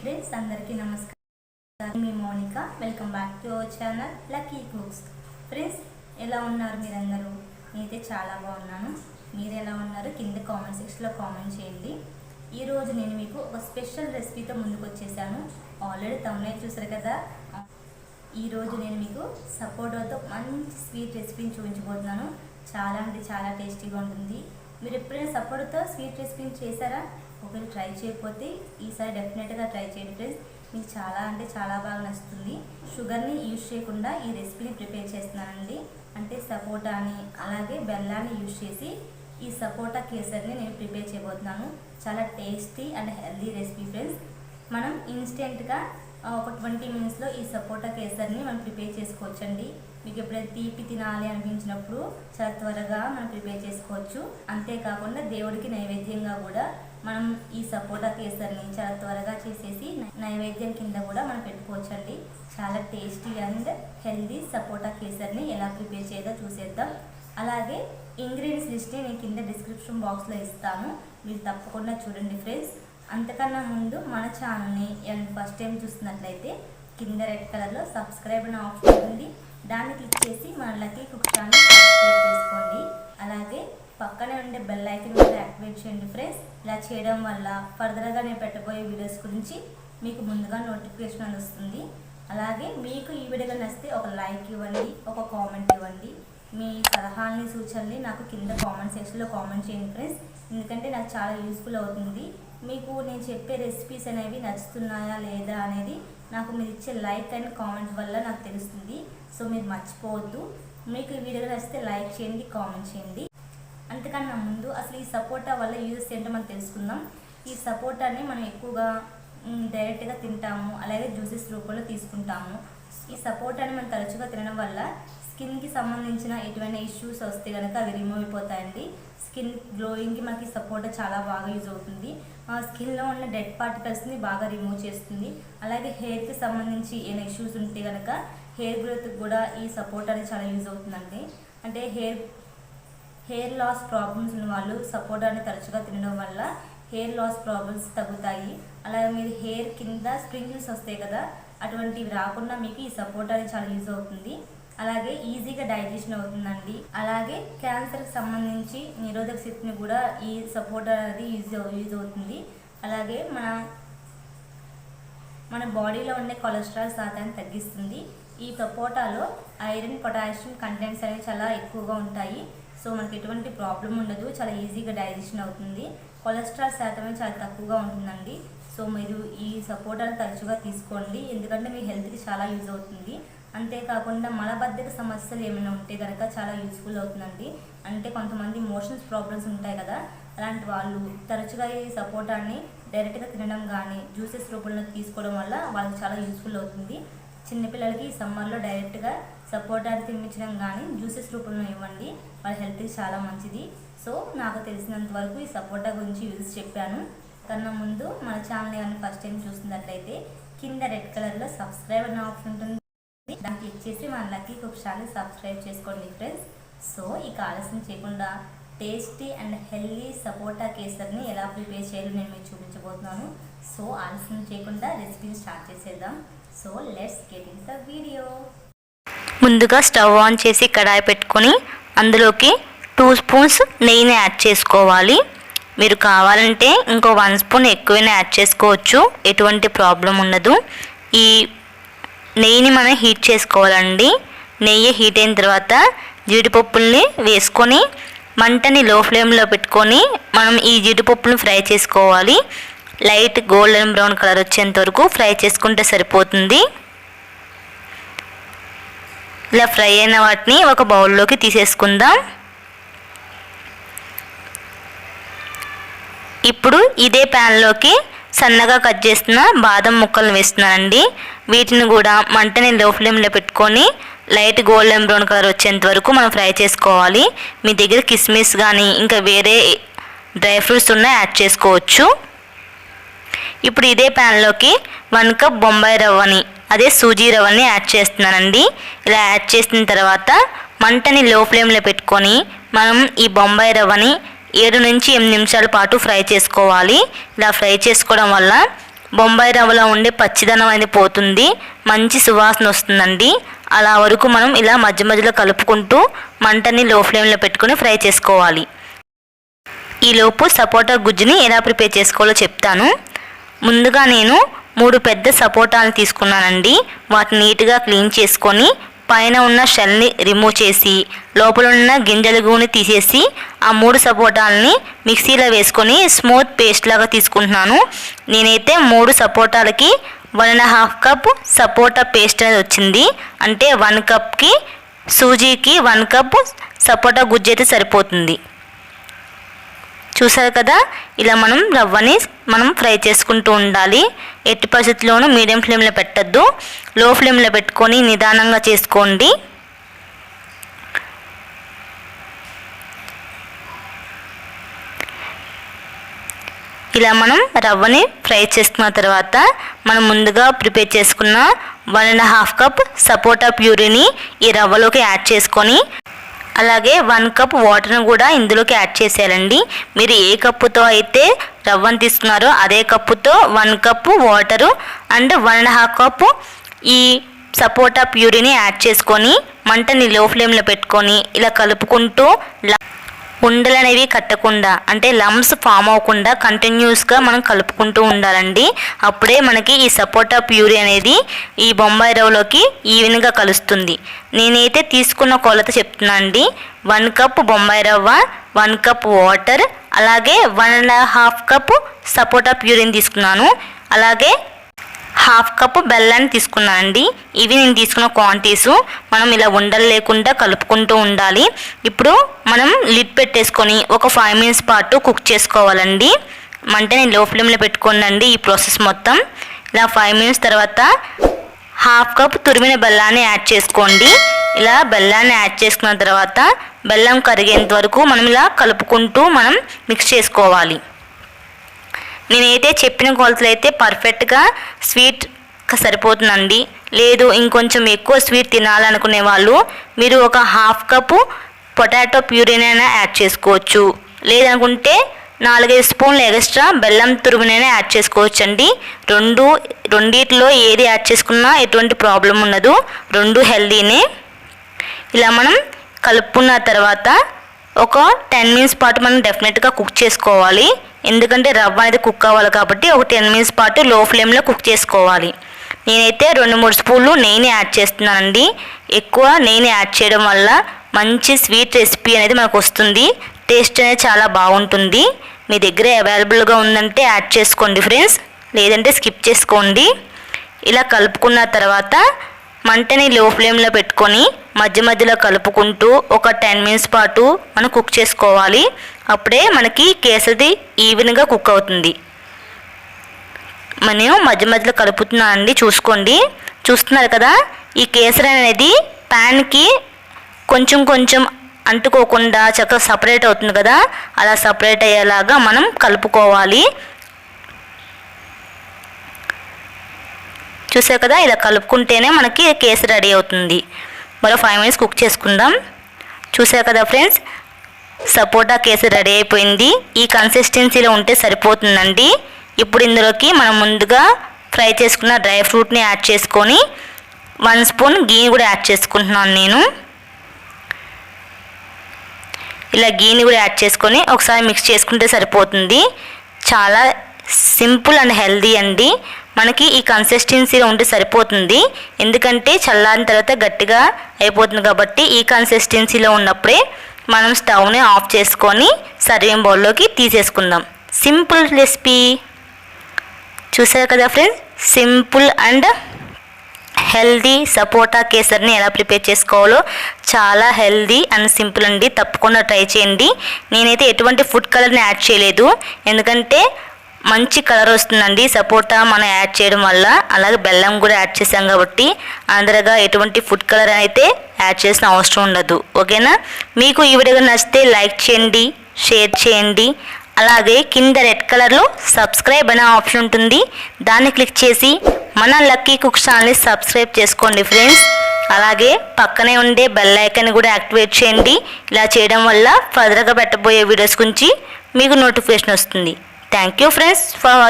Friends అందరికీ నమస్కారం. మీ Mounika. Welcome back to our channel lucky cooks. Friends ఎలా ఉన్నారు మీరందరూ? నేనైతే చాలా బాగున్నాను. మీరు ఎలా ఉన్నారు కింద కామెంట్ సెక్షన్లో కామెంట్ చేయండి. ఈరోజు నేను మీకు ఒక స్పెషల్ రెసిపీతో ముందుకు వచ్చేసాను. ఆల్రెడీ థంబ్నెయిల్ చూసారు కదా. ఈరోజు నేను మీకు సపోటాతో మంచి స్వీట్ రెసిపీని చూపించబోతున్నాను. చాలా అంటే చాలా టేస్టీగా ఉంటుంది. మీరు ఎప్పుడైనా సపోటాతో స్వీట్ రెసిపీని చేశారా? ఒకవేళ ట్రై చేయకపోతే ఈసారి డెఫినెట్గా ట్రై చేయండి ఫ్రెండ్స్. మీకు చాలా అంటే చాలా బాగా నచ్చుతుంది. షుగర్ని యూజ్ చేయకుండా ఈ రెసిపీని ప్రిపేర్ చేస్తున్నానండి. అంటే సపోటాని అలాగే బెల్లాన్ని యూజ్ చేసి ఈ సపోటా కేసరిని నేను ప్రిపేర్ చేయబోతున్నాను. చాలా tasty and healthy recipe friends. మనం ఇన్స్టెంట్గా ఒక 20 మినిట్స్లో ఈ సపోటా కేసరిని మనం ప్రిపేర్ చేసుకోవచ్చండి. మీకు ఎప్పుడైనా తీపి తినాలి అనిపించినప్పుడు చాలా త్వరగా మనం ప్రిపేర్ చేసుకోవచ్చు. అంతేకాకుండా దేవుడికి నైవేద్యంగా కూడా మనం ఈ సపోటా కేసరిని చాలా త్వరగా చేసేసి నైవేద్యం కింద కూడా మనం పెట్టుకోవచ్చండి. చాలా టేస్టీ అండ్ హెల్దీ సపోటా కేసరిని ఎలా ప్రిపేర్ చేయాలో చూసేద్దాం. అలాగే ఇంగ్రీడియంట్స్ లిస్ట్ని నేను కింద డిస్క్రిప్షన్ బాక్స్లో ఇస్తాను, మీరు తప్పకుండా చూడండి ఫ్రెండ్స్. అంతకన్నా ముందు మన ఛానల్ని ఫస్ట్ టైం చూస్తున్నట్లయితే కింద రెడ్ కలర్లో సబ్స్క్రైబ్ అనే ఆప్షన్ ఉంటుంది, దాన్ని క్లిక్ చేసి మన లక్కీ కుక్ ఛానల్ సబ్స్క్రైబ్ చేసుకోండి. అలాగే పక్కనే ఉండే బెల్ ఐకాన్ కూడా యాక్టివేట్ చేయండి ఫ్రెండ్స్. ఇలా చేయడం వల్ల ఫర్దర్గా నేను పెట్టబోయే వీడియోస్ గురించి మీకు ముందుగా నోటిఫికేషన్ వస్తుంది. అలాగే మీకు ఈ వీడియో నచ్చితే ఒక లైక్ ఇవ్వండి, ఒక కామెంట్ ఇవ్వండి. మీ సలహాలని సూచనలు నాకు కింద కామెంట్ సెక్షన్లో కామెంట్ చేయండి ఫ్రెండ్స్. ఎందుకంటే నాకు చాలా యూస్ఫుల్ అవుతుంది. మీకు నేను చెప్పే రెసిపీస్ అనేవి నచ్చుతున్నాయా లేదా అనేది నాకు మీరు ఇచ్చే లైక్ అండ్ కామెంట్ వల్ల నాకు తెలుస్తుంది. సో మీరు మర్చిపోవద్దు. మీకు ఈ వీడియో నచ్చితే లైక్ చేయండి, కామెంట్ చేయండి. అంతకన్నా ముందు అసలు ఈ సపోటా వల్ల యూజెస్ ఏంటో మనం తెలుసుకుందాం. ఈ సపోటాని మనం ఎక్కువగా డైరెక్ట్గా తింటాము, అలాగే జ్యూసెస్ రూపంలో తీసుకుంటాము. ఈ సపోటాని మనం తరచుగా తినడం వల్ల స్కిన్కి సంబంధించిన ఎటువంటి ఇష్యూస్ వస్తే కనుక అవి రిమూవ్ అయిపోతాయండి. స్కిన్ గ్లోయింగ్కి మనకి సపోటా చాలా బాగా యూజ్ అవుతుంది. స్కిన్లో ఉన్న డెడ్ పార్టికల్స్ని బాగా రిమూవ్ చేస్తుంది. అలాగే హెయిర్కి సంబంధించి ఏమైనా ఇష్యూస్ ఉంటే కనుక హెయిర్ గ్రోత్కి కూడా ఈ సపోటాని చాలా యూజ్ అవుతుందండి. అంటే హెయిర్ లాస్ ప్రాబ్లమ్స్ ఉన్న వాళ్ళు సపోటాని తరచుగా తినడం వల్ల హెయిర్ లాస్ ప్రాబ్లమ్స్ తగ్గుతాయి. అలాగే మీరు హెయిర్ కింద స్ప్రింకిల్స్ వస్తాయి కదా, అటువంటివి రాకుండా మీకు ఈ సపోటాని చాలా యూజ్ అవుతుంది. అలాగే ఈజీగా డైజెషన్ అవుతుందండి. అలాగే క్యాన్సర్కి సంబంధించి నిరోధక శక్తిని కూడా ఈ సపోటా అనేది యూజ్ అవుతుంది. అలాగే మన బాడీలో ఉండే కొలెస్ట్రాల్ శాతాన్ని తగ్గిస్తుంది. ఈ సపోటాలో ఐరన్, పొటాషియం కంటెంట్స్ అనేవి చాలా ఎక్కువగా ఉంటాయి. సో మనకి ఎటువంటి ప్రాబ్లం ఉండదు, చాలా ఈజీగా డైజెషన్ అవుతుంది. కొలెస్ట్రాల్ శాతం చాలా తక్కువగా ఉంటుందండి. సో మీరు ఈ సపోటాను తరచుగా తీసుకోండి, ఎందుకంటే మీ హెల్త్కి చాలా యూజ్ అవుతుంది. అంతేకాకుండా మలబద్ధక సమస్యలు ఏమైనా ఉంటే కనుక చాలా యూస్ఫుల్ అవుతుందండి. అంటే కొంతమంది మోషన్స్ ప్రాబ్లమ్స్ ఉంటాయి కదా, అలాంటి వాళ్ళు తరచుగా ఈ సపోటాని డైరెక్ట్గా తినడం కానీ జ్యూసెస్ రూపంలో తీసుకోవడం వల్ల వాళ్ళకి చాలా యూస్ఫుల్ అవుతుంది. చిన్నపిల్లలకి సమ్మర్లో డైరెక్ట్గా సపోటాని తినిపించడం కానీ జ్యూసెస్ రూపంలో ఇవ్వండి, వాళ్ళ హెల్త్కి చాలా మంచిది. సో నాకు తెలిసినంత వరకు ఈ సపోటా గురించి యూజ్ చెప్పాను. కన్నా ముందు మన ఛానల్ కానీ ఫస్ట్ టైం చూస్తున్నట్లయితే కింద రెడ్ కలర్లో సబ్స్క్రైబ్ అనే ఆప్షన్ ఉంటుంది, దాన్ని క్లిక్ చేసి మన లక్కీ కుక్ ఛానల్ సబ్స్క్రైబ్ చేసుకోండి ఫ్రెండ్స్. సో ఇక ఆలస్యం చేయకుండా టేస్టీ అండ్ హెల్దీ సపోటా కేసరిని ఎలా ప్రిపేర్ చేయాలో నేను మీకు చూపించబోతున్నాను. సో ఆలస్యం చేయకుండా రెసిపీని స్టార్ట్ చేసేద్దాం. So let's get in the video. ముందుగా స్టవ్ ఆన్ చేసి కడాయి పెట్టుకొని అందులోకి 2 స్పూన్స్ నెయ్యిని యాడ్ చేసుకోవాలి. మీరు కావాలంటే ఇంకో 1 స్పూన్ ఎక్కువైనా యాడ్ చేసుకోవచ్చు, ఎటువంటి ప్రాబ్లం ఉండదు. ఈ నెయ్యిని మనం హీట్ చేసుకోవాలండి. నెయ్యి హీట్ అయిన తర్వాత జీడిపప్పుల్ని వేసుకొని మంటని లో ఫ్లేమ్లో పెట్టుకొని మనం ఈ జీడిపప్పులను ఫ్రై చేసుకోవాలి. లైట్ గోల్డెన్ బ్రౌన్ కలర్ వచ్చేంత వరకు ఫ్రై చేసుకుంటే సరిపోతుంది. ఇలా ఫ్రై అయిన వాటిని ఒక బౌల్లోకి తీసేసుకుందాం. ఇప్పుడు ఇదే ప్యాన్లోకి సన్నగా కట్ చేసిన బాదం ముక్కలను వేస్తున్నానండి. వీటిని కూడా మంటని లో ఫ్లేమ్లో పెట్టుకొని లైట్ గోల్డెన్ బ్రౌన్ కలర్ వచ్చేంత వరకు మనం ఫ్రై చేసుకోవాలి. మీ దగ్గర కిస్మిస్ కానీ ఇంకా వేరే డ్రై ఫ్రూట్స్ ఉన్నా యాడ్ చేసుకోవచ్చు. ఇప్పుడు ఇదే ప్యాన్లోకి 1 కప్ బొంబాయి రవ్వని, అదే సూజీ రవ్వని యాడ్ చేస్తున్నానండి. ఇలా యాడ్ చేసిన తర్వాత మంటని లో ఫ్లేమ్లో పెట్టుకొని మనం ఈ బొంబాయి రవ్వని 7 నుంచి 8 నిమిషాల పాటు ఫ్రై చేసుకోవాలి. ఇలా ఫ్రై చేసుకోవడం వల్ల బొంబాయి రవ్వలో ఉండే పచ్చిదనం అనేది పోతుంది, మంచి సువాసన వస్తుందండి. అలా వరకు మనం ఇలా మధ్య మధ్యలో కలుపుకుంటూ మంటని లో ఫ్లేమ్లో పెట్టుకుని ఫ్రై చేసుకోవాలి. ఈలోపు సపోటా గుజ్జుని ఎలా ప్రిపేర్ చేసుకోవాలో చెప్తాను. ముందుగా నేను 3 పెద్ద సపోటాలను తీసుకున్నానండి. వాటిని నీట్గా క్లీన్ చేసుకొని పైన ఉన్న షెల్ని రిమూవ్ చేసి లోపల ఉన్న గింజల గూని తీసేసి ఆ 3 సపోటాలని మిక్సీలో వేసుకొని స్మూత్ పేస్ట్ లాగా తీసుకుంటున్నాను. నేనైతే 3 సపోటాలకి 1.5 కప్ సపోటా పేస్ట్ అనేది వచ్చింది. అంటే 1 కప్కి సూజీకి 1 కప్ సపోటా గుజ్జు అయితే సరిపోతుంది. చూసారు కదా, ఇలా రవ్వని ఫ్రై చేసుకుంటూ ఉండాలి. ఎట్టి పరిస్థితుల్లోనూ మీడియం ఫ్లేమ్లో పెట్టద్దు, లో ఫ్లేమ్లో పెట్టుకొని నిదానంగా చేసుకోండి. ఇలా రవ్వని ఫ్రై చేసుకున్న తర్వాత మనం ముందుగా ప్రిపేర్ చేసుకున్న 1.5 కప్ సపోటా ప్యూరీని ఈ రవ్వలోకి యాడ్ చేసుకొని అలాగే 1 కప్ వాటర్ని కూడా ఇందులోకి యాడ్ చేసేయాలండి. మీరు ఏ కప్పుతో అయితే రవ్వను తీసుకున్నారో అదే కప్పుతో 1 కప్పు వాటరు అండ్ 1.5 కప్పు ఈ సపోటా ప్యూరీని యాడ్ చేసుకొని మంటని లో ఫ్లేమ్లో పెట్టుకొని ఇలా కలుపుకుంటూ ఉండలు అనేవి కట్టకుండా అంటే లమ్స్ ఫామ్ అవ్వకుండా కంటిన్యూస్గా మనం కలుపుకుంటూ ఉండాలండి. అప్పుడే మనకి ఈ సపోటా ప్యూరీ అనేది ఈ బొంబాయి రవ్వలోకి ఈవెన్గా కలుస్తుంది. నేనైతే తీసుకున్న కొలత చెప్తున్నా అండి. 1 కప్ బొంబాయి రవ్వ, 1 కప్ వాటర్, అలాగే 1.5 కప్ సపోటా ప్యూరీని తీసుకున్నాను. అలాగే 1/2 కప్ బెల్లాన్ని తీసుకున్నానండి. ఇవి నేను తీసుకున్న క్వాంటిటీస్. మనం ఇలా ఉండలు లేకుండా కలుపుకుంటూ ఉండాలి. ఇప్పుడు మనం లిడ్ పెట్టేసుకొని ఒక 5 మినిట్స్ పాటు కుక్ చేసుకోవాలండి. మంటని లో ఫ్లేమ్లో పెట్టుకోండి ఈ ప్రాసెస్ మొత్తం. ఇలా 5 మినిట్స్ తర్వాత 1/2 కప్ తురిమిన బెల్లాన్ని యాడ్ చేసుకోండి. ఇలా బెల్లాన్ని యాడ్ చేసుకున్న తర్వాత బెల్లం కరిగేంత వరకు మనం ఇలా కలుపుకుంటూ మిక్స్ చేసుకోవాలి. నేనైతే చెప్పిన కొలతలు అయితే పర్ఫెక్ట్గా స్వీట్ సరిపోతుందండి. లేదు ఇంకొంచెం ఎక్కువ స్వీట్ తినాలనుకునే వాళ్ళు మీరు ఒక 1/2 కప్పు పొటాటో ప్యూరీనైనా యాడ్ చేసుకోవచ్చు. లేదనుకుంటే 4-5 స్పూన్లు ఎక్స్ట్రా బెల్లం తురుమునైనా యాడ్ చేసుకోవచ్చు అండి. రెండిట్లో ఏది యాడ్ చేసుకున్నా ఎటువంటి ప్రాబ్లం ఉండదు, 2 హెల్దీనే. ఇలా కలుపుకున్న తర్వాత ఒక 10 మినిట్స్ పాటు మనం డెఫినెట్గా కుక్ చేసుకోవాలి. ఎందుకంటే రవ్వ అనేది కుక్ అవ్వాలి కాబట్టి ఒక 10 మినిట్స్ పాటు లో ఫ్లేమ్లో కుక్ చేసుకోవాలి. నేనైతే 2-3 స్పూన్లు నెయ్యిని యాడ్ చేస్తున్నానండి. ఎక్కువ నెయ్యిని యాడ్ చేయడం వల్ల మంచి స్వీట్ రెసిపీ అనేది మనకు వస్తుంది. టేస్ట్ అనేది చాలా బాగుంటుంది. మీ దగ్గర అవైలబుల్గా ఉందంటే యాడ్ చేసుకోండి ఫ్రెండ్స్, లేదంటే స్కిప్ చేసుకోండి. ఇలా కలుపుకున్న తర్వాత మంటని లో ఫ్లేమ్లో పెట్టుకొని మధ్య మధ్యలో కలుపుకుంటూ ఒక 10 మినిట్స్ పాటు మనం కుక్ చేసుకోవాలి. అప్పుడే మనకి కేసరి ఈవెన్గా కుక్ అవుతుంది. నేను మధ్య మధ్యలో కలుపుతున్నానండి, చూసుకోండి. చూస్తున్నారు కదా, ఈ కేసరి అనేది ప్యాన్కి కొంచెం కొంచెం అంటుకోకుండా చక్కగా సపరేట్ అవుతుంది కదా, అలా సపరేట్ అయ్యేలాగా మనం కలుపుకోవాలి. చూసారు కదా, ఇలా కలుపుకుంటేనే మనకి కేసరి రెడీ అవుతుంది. మరో 5 మినిట్స్ కుక్ చేసుకుందాం. చూసారు కదా ఫ్రెండ్స్, సపోటా కేసరి రెడీ అయిపోయింది. ఈ కన్సిస్టెన్సీలో ఉంటే సరిపోతుందండి. ఇప్పుడు ఇందులోకి మనం ముందుగా ఫ్రై చేసుకున్న డ్రై ఫ్రూట్ని యాడ్ చేసుకొని 1 స్పూన్ గీని కూడా యాడ్ చేసుకుంటున్నాను నేను. ఇలా గీని కూడా యాడ్ చేసుకొని ఒకసారి మిక్స్ చేసుకుంటే సరిపోతుంది. చాలా సింపుల్ అండ్ హెల్దీ అండి. మనకి ఈ కన్సిస్టెన్సీలో ఉంటే సరిపోతుంది. ఎందుకంటే చల్లారిన తర్వాత గట్టిగా అయిపోతుంది కాబట్టి ఈ కన్సిస్టెన్సీలో ఉన్నప్పుడే మనం స్టవ్ని ఆఫ్ చేసుకొని సర్వింగ్ బౌల్లోకి తీసేసుకుందాం. Simple recipe. చూసారు కదా ఫ్రెండ్స్, సింపుల్ అండ్ హెల్దీ సపోటా కేసరిని ఎలా ప్రిపేర్ చేసుకోవాలో చాలా హెల్దీ అండ్ సింపుల్ అండి. తప్పకుండా ట్రై చేయండి. నేనైతే ఎటువంటి ఫుడ్ కలర్ని యాడ్ చేయలేదు, ఎందుకంటే మంచి కలర్ వస్తుందండి సపోటా మనం యాడ్ చేయడం వల్ల. అలాగే బెల్లం కూడా యాడ్ చేసాం కాబట్టి అందరగా ఎటువంటి ఫుడ్ కలర్ అయితే యాడ్ చేసిన అవసరం ఉండదు. ఓకేనా? మీకు ఈ వీడియో నచ్చితే లైక్ చేయండి, షేర్ చేయండి. అలాగే కింద రెడ్ కలర్లో సబ్స్క్రైబ్ అనే ఆప్షన్ ఉంటుంది, దాన్ని క్లిక్ చేసి మన లక్కీ కుక్స్ ఛానల్ని సబ్స్క్రైబ్ చేసుకోండి ఫ్రెండ్స్. అలాగే పక్కనే ఉండే బెల్ ఐకాన్ కూడా యాక్టివేట్ చేయండి. ఇలా చేయడం వల్ల ఫర్దర్గా పెట్టబోయే వీడియోస్ గురించి మీకు నోటిఫికేషన్ వస్తుంది. Thank you friends for watching.